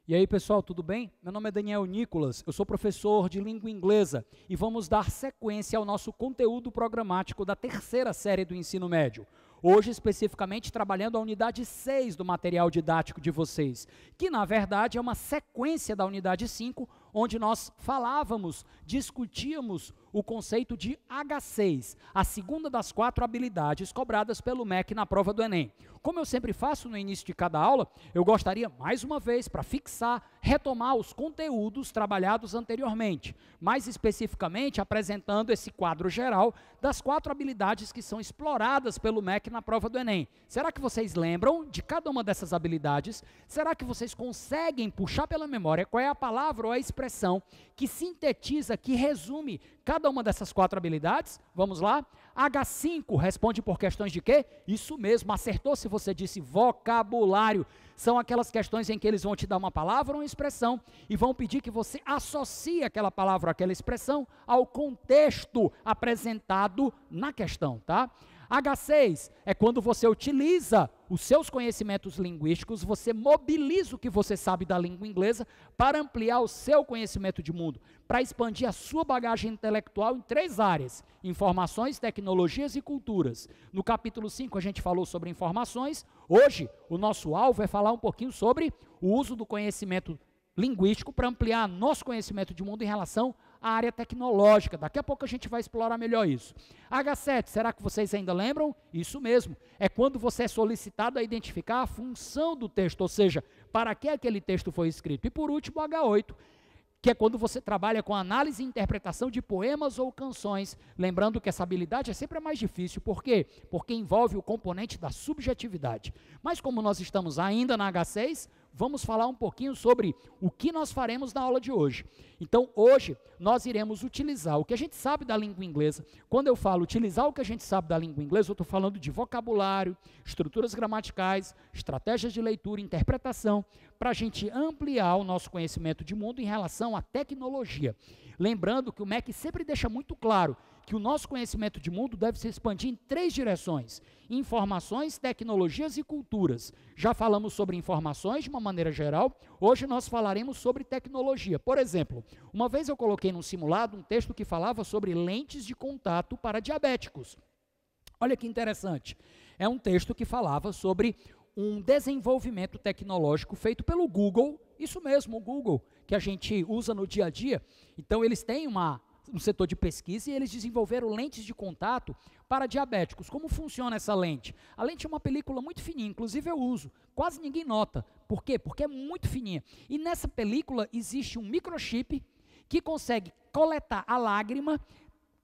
E aí, pessoal, tudo bem? Meu nome é Daniel Nicolas, eu sou professor de língua inglesa e vamos dar sequência ao nosso conteúdo programático da terceira série do ensino médio. Hoje, especificamente, trabalhando a unidade 6 do material didático de vocês, que, na verdade, é uma sequência da unidade 5, onde nós falávamos, discutíamos o conceito de H6, a segunda das 4 habilidades cobradas pelo MEC na prova do Enem. Como eu sempre faço no início de cada aula, eu gostaria, mais uma vez, para fixar, retomar os conteúdos trabalhados anteriormente, mais especificamente apresentando esse quadro geral das 4 habilidades que são exploradas pelo MEC na prova do Enem. Será que vocês lembram de cada uma dessas habilidades? Será que vocês conseguem puxar pela memória qual é a palavra ou a expressão que sintetiza, que resume cada uma dessas 4 habilidades? Vamos lá? H5 responde por questões de quê? Isso mesmo, acertou se você disse vocabulário. São aquelas questões em que eles vão te dar uma palavra ou uma expressão e vão pedir que você associe aquela palavra ou aquela expressão ao contexto apresentado na questão, tá? H6 é quando você utiliza os seus conhecimentos linguísticos, você mobiliza o que você sabe da língua inglesa para ampliar o seu conhecimento de mundo, para expandir a sua bagagem intelectual em 3 áreas: informações, tecnologias e culturas. No capítulo 5 a gente falou sobre informações. Hoje o nosso alvo é falar um pouquinho sobre o uso do conhecimento linguístico para ampliar nosso conhecimento de mundo em relação à área tecnológica. Daqui a pouco a gente vai explorar melhor isso. H7, será que vocês ainda lembram? Isso mesmo, é quando você é solicitado a identificar a função do texto, ou seja, para que aquele texto foi escrito. E por último, H8, que é quando você trabalha com análise e interpretação de poemas ou canções, lembrando que essa habilidade é sempre a mais difícil. Por quê? Porque envolve o componente da subjetividade. Mas como nós estamos ainda na H6, vamos falar um pouquinho sobre o que nós faremos na aula de hoje. Então, hoje, nós iremos utilizar o que a gente sabe da língua inglesa. Quando eu falo utilizar o que a gente sabe da língua inglesa, eu estou falando de vocabulário, estruturas gramaticais, estratégias de leitura, interpretação, para a gente ampliar o nosso conhecimento de mundo em relação à tecnologia. Lembrando que o MEC sempre deixa muito claro que o nosso conhecimento de mundo deve se expandir em 3 direções: informações, tecnologias e culturas. Já falamos sobre informações de uma maneira geral, hoje nós falaremos sobre tecnologia. Por exemplo, uma vez eu coloquei num simulado um texto que falava sobre lentes de contato para diabéticos. Olha que interessante, é um texto que falava sobre um desenvolvimento tecnológico feito pelo Google, isso mesmo, o Google, que a gente usa no dia a dia. Então eles têm um setor de pesquisa e eles desenvolveram lentes de contato para diabéticos. Como funciona essa lente? A lente é uma película muito fininha, inclusive eu uso, quase ninguém nota. Por quê? Porque é muito fininha. E nessa película existe um microchip que consegue coletar a lágrima,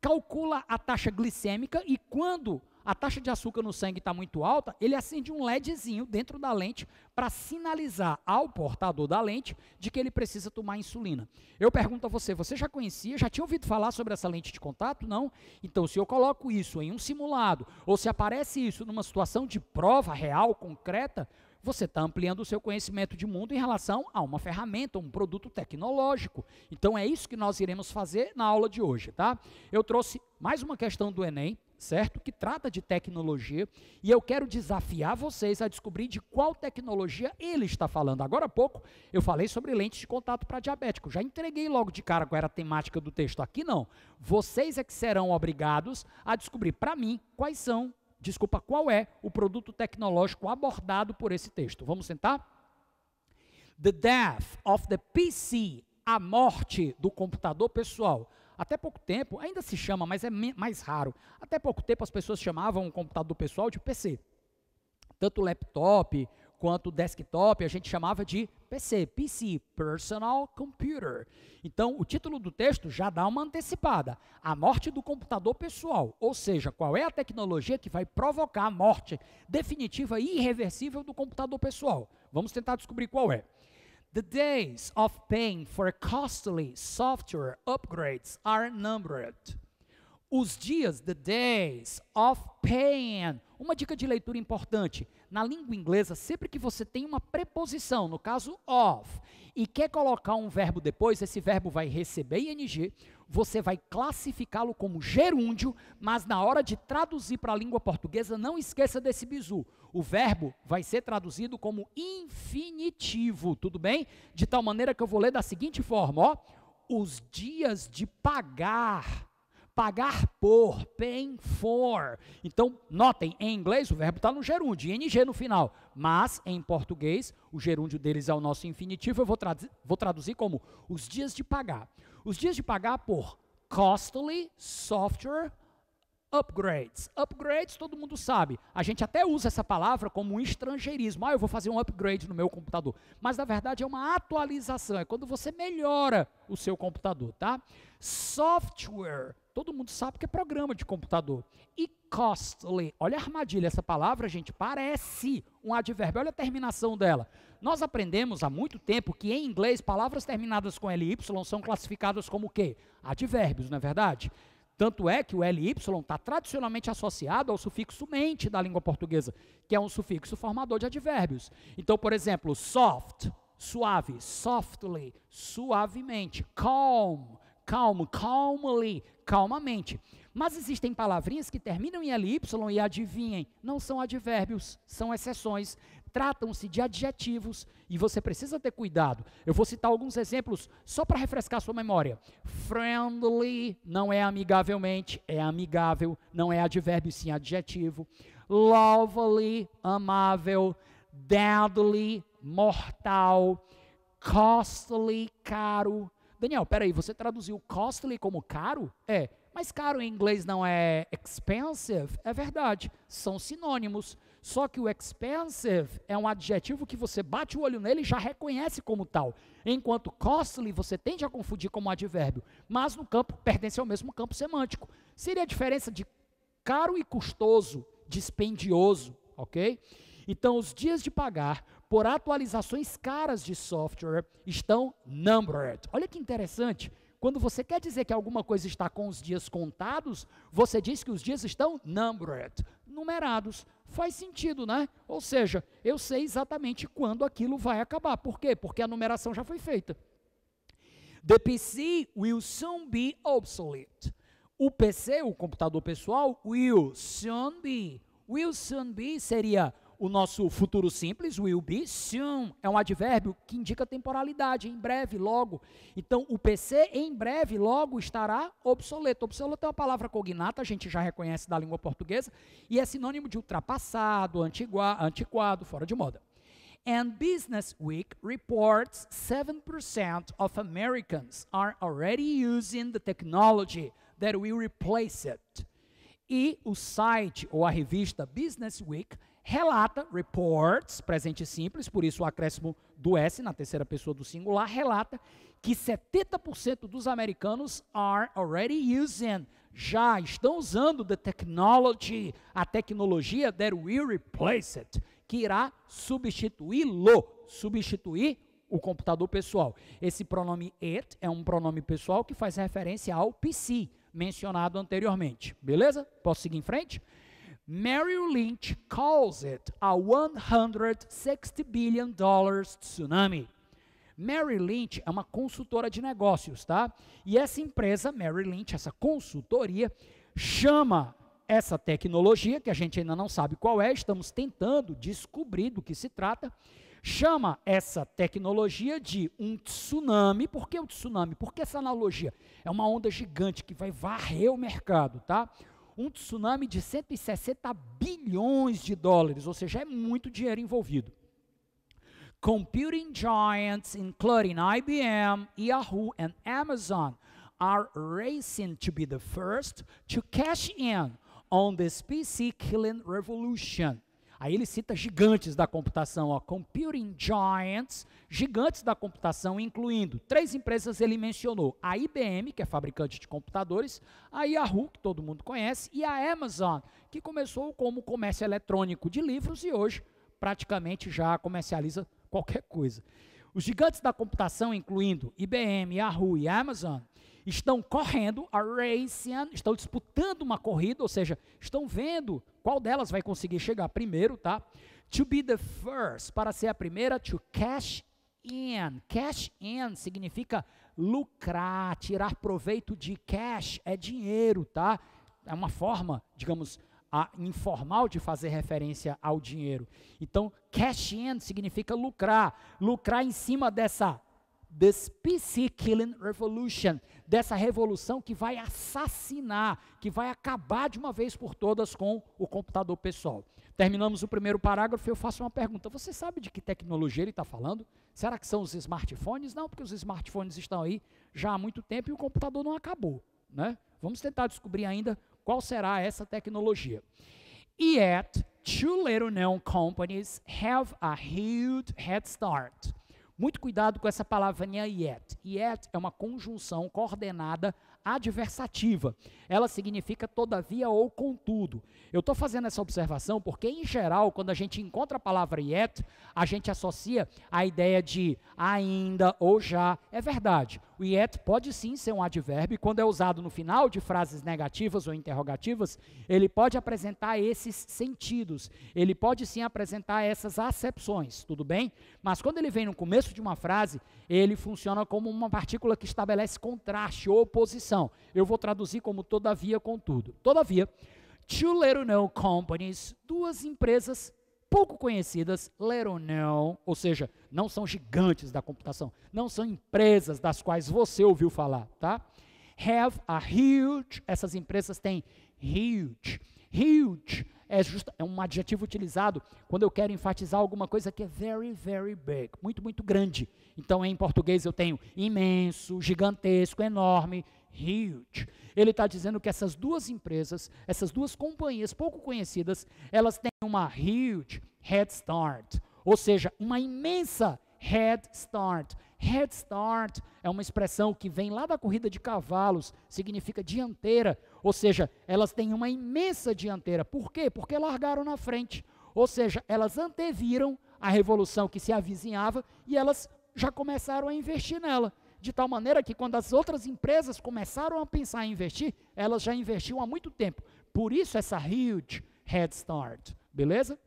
calcula a taxa glicêmica e quando a taxa de açúcar no sangue está muito alta, ele acende um LEDzinho dentro da lente para sinalizar ao portador da lente de que ele precisa tomar insulina. Eu pergunto a você, você já conhecia, já tinha ouvido falar sobre essa lente de contato? Não? Então, se eu coloco isso em um simulado, ou se aparece isso numa situação de prova real, concreta, você está ampliando o seu conhecimento de mundo em relação a uma ferramenta, um produto tecnológico. Então, é isso que nós iremos fazer na aula de hoje, tá? Eu trouxe mais uma questão do Enem, certo? Que trata de tecnologia, e eu quero desafiar vocês a descobrir de qual tecnologia ele está falando. Agora há pouco eu falei sobre lentes de contato para diabético, já entreguei logo de cara qual era a temática do texto. Aqui não, vocês é que serão obrigados a descobrir para mim qual é o produto tecnológico abordado por esse texto. Vamos tentar? The death of the PC, a morte do computador pessoal. Até pouco tempo, ainda se chama, mas é mais raro. Até pouco tempo as pessoas chamavam o computador pessoal de PC. Tanto o laptop quanto o desktop a gente chamava de PC, Personal Computer. Então, o título do texto já dá uma antecipada: a morte do computador pessoal, ou seja, qual é a tecnologia que vai provocar a morte definitiva e irreversível do computador pessoal. Vamos tentar descobrir qual é. The days of paying for costly software upgrades are numbered. Os dias, the days of pain. Uma dica de leitura importante. Na língua inglesa, sempre que você tem uma preposição, no caso of, e quer colocar um verbo depois, esse verbo vai receber ing, você vai classificá-lo como gerúndio, mas na hora de traduzir para a língua portuguesa, não esqueça desse bizu. O verbo vai ser traduzido como infinitivo, tudo bem? De tal maneira que eu vou ler da seguinte forma, ó. Os dias de pagar. Pagar por, paying for. Então, notem, em inglês o verbo está no gerúndio, ing no final. Mas, em português, o gerúndio deles é o nosso infinitivo. Eu vou traduzir como os dias de pagar. Os dias de pagar por costly software upgrades. Upgrades, todo mundo sabe. A gente até usa essa palavra como um estrangeirismo. Eu vou fazer um upgrade no meu computador. Mas, na verdade, é uma atualização. É quando você melhora o seu computador, tá? Software, todo mundo sabe que é programa de computador. E costly, olha a armadilha, essa palavra, gente, parece um advérbio. Olha a terminação dela. Nós aprendemos há muito tempo que, em inglês, palavras terminadas com ly são classificadas como o quê? Advérbios, não é verdade? Tanto é que o ly está tradicionalmente associado ao sufixo mente da língua portuguesa, que é um sufixo formador de advérbios. Então, por exemplo, soft, suave, softly, suavemente, calm, calmo, calmly, calmamente. Mas existem palavrinhas que terminam em ly e adivinhem, não são advérbios, são exceções. Tratam-se de adjetivos e você precisa ter cuidado. Eu vou citar alguns exemplos só para refrescar sua memória. Friendly não é amigavelmente, é amigável, não é advérbio, sim adjetivo. Lovely, amável. Deadly, mortal. Costly, caro. Daniel, peraí, você traduziu costly como caro? É, mas caro em inglês não é expensive? É verdade, são sinônimos. Só que o expensive é um adjetivo que você bate o olho nele e já reconhece como tal. Enquanto costly você tende a confundir como advérbio, mas no campo pertence ao mesmo campo semântico. Seria a diferença de caro e custoso, dispendioso, ok? Então, os dias de pagar por atualizações caras de software estão numbered. Olha que interessante. Quando você quer dizer que alguma coisa está com os dias contados, você diz que os dias estão numbered, numerados. Faz sentido, né? Ou seja, eu sei exatamente quando aquilo vai acabar. Por quê? Porque a numeração já foi feita. The PC will soon be obsolete. O PC, o computador pessoal, will soon be. Will soon be seria o nosso futuro simples, will be soon, é um advérbio que indica temporalidade, em breve, logo. Então, o PC, em breve, logo, estará obsoleto. Obsoleto é uma palavra cognata, a gente já reconhece da língua portuguesa, e é sinônimo de ultrapassado, antiquado, fora de moda. And Business Week reports 7% of Americans are already using the technology that will replace it. E o site, ou a revista Business Week, relata, reports, presente simples, por isso o acréscimo do S na terceira pessoa do singular, relata que 70% dos americanos are already using, já estão usando the technology, a tecnologia that will replace it, que irá substituí-lo, substituir o computador pessoal. Esse pronome it é um pronome pessoal que faz referência ao PC, mencionado anteriormente. Beleza? Posso seguir em frente? Merrill Lynch calls it a $160 billion tsunami. Merrill Lynch é uma consultora de negócios, tá? E essa empresa, Merrill Lynch, essa consultoria, chama essa tecnologia, que a gente ainda não sabe qual é, estamos tentando descobrir do que se trata, chama essa tecnologia de um tsunami. Por que o tsunami? Porque essa analogia é uma onda gigante que vai varrer o mercado, tá? Um tsunami de 160 bilhões de dólares, ou seja, é muito dinheiro envolvido. Computing giants, including IBM, Yahoo, and Amazon, are racing to be the first to cash in on this PC killing revolution. Aí ele cita gigantes da computação, ó, computing giants, gigantes da computação, incluindo 3 empresas ele mencionou, a IBM, que é fabricante de computadores, a Yahoo, que todo mundo conhece, e a Amazon, que começou como comércio eletrônico de livros e hoje praticamente já comercializa qualquer coisa. Os gigantes da computação, incluindo IBM, Yahoo e Amazon, estão correndo, are racing, estão disputando uma corrida, ou seja, estão vendo qual delas vai conseguir chegar primeiro, tá? To be the first, para ser a primeira, to cash in. Cash in significa lucrar, tirar proveito de cash, é dinheiro, tá? É uma forma, digamos, informal de fazer referência ao dinheiro. Então, cash in significa lucrar em cima dessa PC Killing Revolution, dessa revolução que vai assassinar, que vai acabar de uma vez por todas com o computador pessoal. Terminamos o primeiro parágrafo e eu faço uma pergunta. Você sabe de que tecnologia ele está falando? Será que são os smartphones? Não, porque os smartphones estão aí já há muito tempo e o computador não acabou, né? Vamos tentar descobrir ainda qual será essa tecnologia. Yet, two little-known companies have a huge head start. Muito cuidado com essa palavrinha yet. Yet é uma conjunção coordenada adversativa. Ela significa todavia ou contudo. Eu estou fazendo essa observação porque, em geral, quando a gente encontra a palavra yet, a gente associa a ideia de ainda ou já. É verdade. O yet pode sim ser um advérbio, e quando é usado no final de frases negativas ou interrogativas, ele pode apresentar esses sentidos. Ele pode sim apresentar essas acepções, tudo bem? Mas quando ele vem no começo de uma frase, ele funciona como uma partícula que estabelece contraste ou oposição. Eu vou traduzir como todavia, contudo. Todavia, two little-known companies, duas empresas pouco conhecidas, little known, ou seja, não são gigantes da computação, não são empresas das quais você ouviu falar, tá? Have a huge, essas empresas têm huge. Huge é um adjetivo utilizado quando eu quero enfatizar alguma coisa que é very, very big, muito, muito grande. Então, em português eu tenho imenso, gigantesco, enorme, huge. Ele está dizendo que essas duas empresas, essas duas companhias pouco conhecidas, elas têm uma huge head start, ou seja, uma imensa head start. Head start é uma expressão que vem lá da corrida de cavalos, significa dianteira, ou seja, elas têm uma imensa dianteira. Por quê? Porque largaram na frente, ou seja, elas anteviram a revolução que se avizinhava e elas já começaram a investir nela. De tal maneira que quando as outras empresas começaram a pensar em investir, elas já investiam há muito tempo. Por isso essa huge head start, beleza?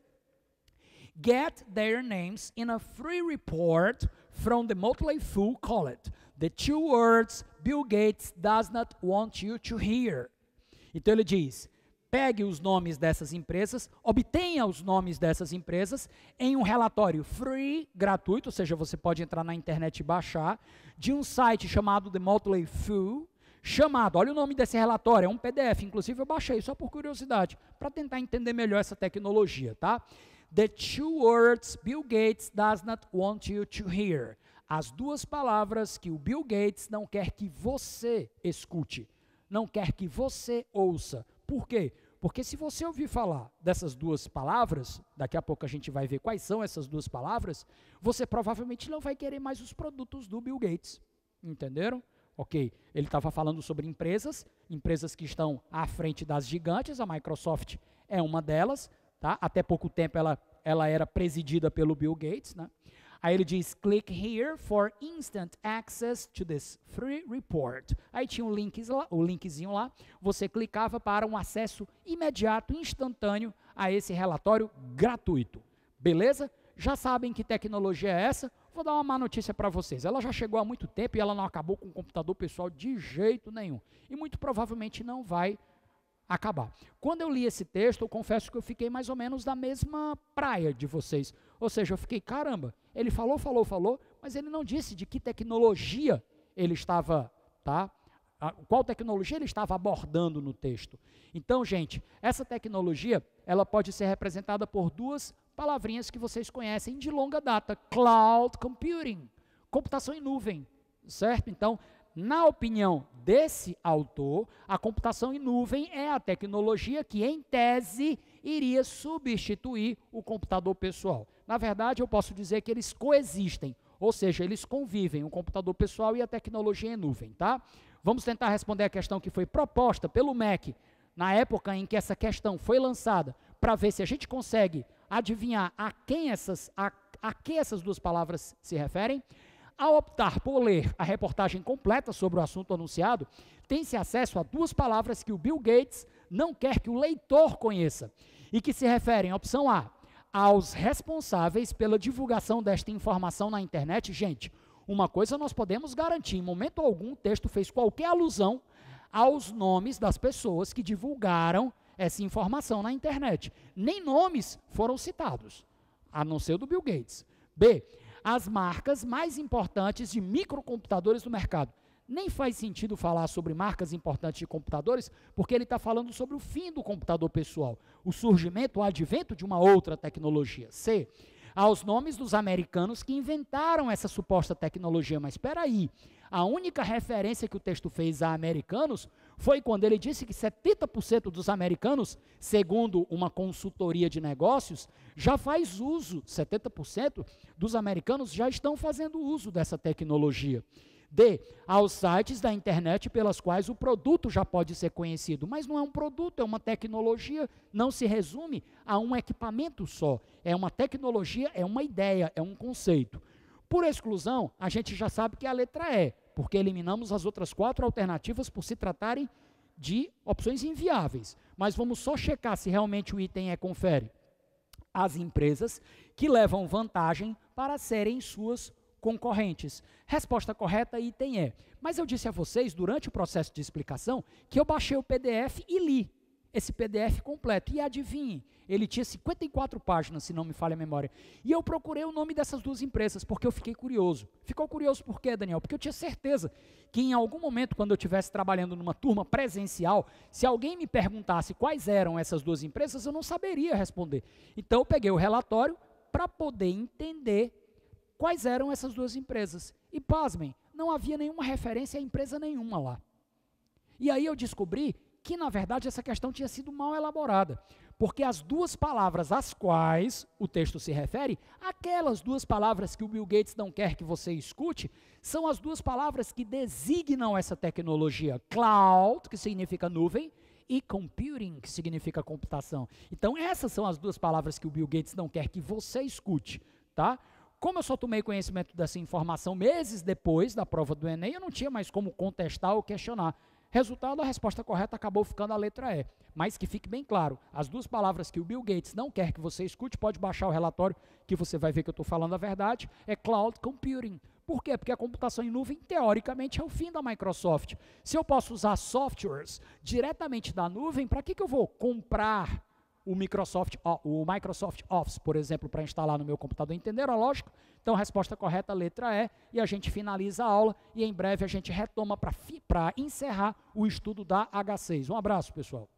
Get their names in a free report from the Motley Fool called The Two Words Bill Gates Does Not Want You to Hear. Então ele diz, pegue os nomes dessas empresas, obtenha os nomes dessas empresas em um relatório free, gratuito, ou seja, você pode entrar na internet e baixar, de um site chamado The Motley Fool, olha o nome desse relatório, é um PDF, inclusive eu baixei só por curiosidade, para tentar entender melhor essa tecnologia, tá? The two words Bill Gates does not want you to hear. As duas palavras que o Bill Gates não quer que você escute, não quer que você ouça. Por quê? Porque se você ouvir falar dessas duas palavras, daqui a pouco a gente vai ver quais são essas duas palavras, você provavelmente não vai querer mais os produtos do Bill Gates. Entenderam? Ok, ele estava falando sobre empresas que estão à frente das gigantes, a Microsoft é uma delas, tá? Até pouco tempo ela era presidida pelo Bill Gates, né? Aí ele diz, click here for instant access to this free report. Aí tinha o linkzinho lá, você clicava para um acesso imediato, instantâneo a esse relatório gratuito. Beleza? Já sabem que tecnologia é essa? Vou dar uma má notícia para vocês. Ela já chegou há muito tempo e ela não acabou com o computador pessoal de jeito nenhum. E muito provavelmente não vai acabar. Quando eu li esse texto, eu confesso que eu fiquei mais ou menos da mesma praia de vocês. Ou seja, eu fiquei, caramba, ele falou, mas ele não disse de que tecnologia ele estava, tá? Qual tecnologia ele estava abordando no texto. Então, gente, essa tecnologia, ela pode ser representada por duas palavrinhas que vocês conhecem de longa data. Cloud computing, computação em nuvem, certo? Então, na opinião desse autor, a computação em nuvem é a tecnologia que, em tese, iria substituir o computador pessoal. Na verdade, eu posso dizer que eles coexistem, ou seja, eles convivem, o computador pessoal e a tecnologia em nuvem, tá? Vamos tentar responder a questão que foi proposta pelo MEC, na época em que essa questão foi lançada, para ver se a gente consegue adivinhar a que essas duas palavras se referem. Ao optar por ler a reportagem completa sobre o assunto anunciado, tem-se acesso a duas palavras que o Bill Gates não quer que o leitor conheça e que se referem, opção A, aos responsáveis pela divulgação desta informação na internet. Gente, uma coisa nós podemos garantir, em momento algum o texto fez qualquer alusão aos nomes das pessoas que divulgaram essa informação na internet. Nem nomes foram citados, a não ser do Bill Gates. B, as marcas mais importantes de microcomputadores do mercado. Nem faz sentido falar sobre marcas importantes de computadores, porque ele está falando sobre o fim do computador pessoal, o surgimento, o advento de uma outra tecnologia. C, aos nomes dos americanos que inventaram essa suposta tecnologia. Mas espera aí, a única referência que o texto fez a americanos foi quando ele disse que 70% dos americanos, segundo uma consultoria de negócios, já faz uso, 70% dos americanos já estão fazendo uso dessa tecnologia. D, aos sites da internet pelas quais o produto já pode ser conhecido, mas não é um produto, é uma tecnologia, não se resume a um equipamento só, é uma tecnologia, é uma ideia, é um conceito. Por exclusão, a gente já sabe que é a letra E, porque eliminamos as outras 4 alternativas por se tratarem de opções inviáveis, mas vamos só checar se realmente o item E confere. As empresas que levam vantagem para serem suas concorrentes. Resposta correta, item E. Mas eu disse a vocês, durante o processo de explicação, que eu baixei o PDF e li esse PDF completo. E adivinhe, ele tinha 54 páginas, se não me falha a memória. E eu procurei o nome dessas duas empresas, porque eu fiquei curioso. Ficou curioso por quê, Daniel? Porque eu tinha certeza que em algum momento, quando eu estivesse trabalhando numa turma presencial, se alguém me perguntasse quais eram essas duas empresas, eu não saberia responder. Então eu peguei o relatório para poder entender quais eram essas duas empresas. E pasmem, não havia nenhuma referência a empresa nenhuma lá. E aí eu descobri que, na verdade, essa questão tinha sido mal elaborada, porque as duas palavras às quais o texto se refere, aquelas duas palavras que o Bill Gates não quer que você escute, são as duas palavras que designam essa tecnologia. Cloud, que significa nuvem, e computing, que significa computação. Então, essas são as duas palavras que o Bill Gates não quer que você escute, tá? Como eu só tomei conhecimento dessa informação meses depois da prova do Enem, eu não tinha mais como contestar ou questionar. Resultado, a resposta correta acabou ficando a letra E. Mas que fique bem claro, as duas palavras que o Bill Gates não quer que você escute, pode baixar o relatório que você vai ver que eu estou falando a verdade, é Cloud Computing. Por quê? Porque a computação em nuvem, teoricamente, é o fim da Microsoft. Se eu posso usar softwares diretamente da nuvem, para que eu vou comprar o Microsoft Office, por exemplo, para instalar no meu computador? Entenderam a lógica? Então, a resposta correta, letra E, e a gente finaliza a aula e em breve a gente retoma para encerrar o estudo da H6. Um abraço, pessoal.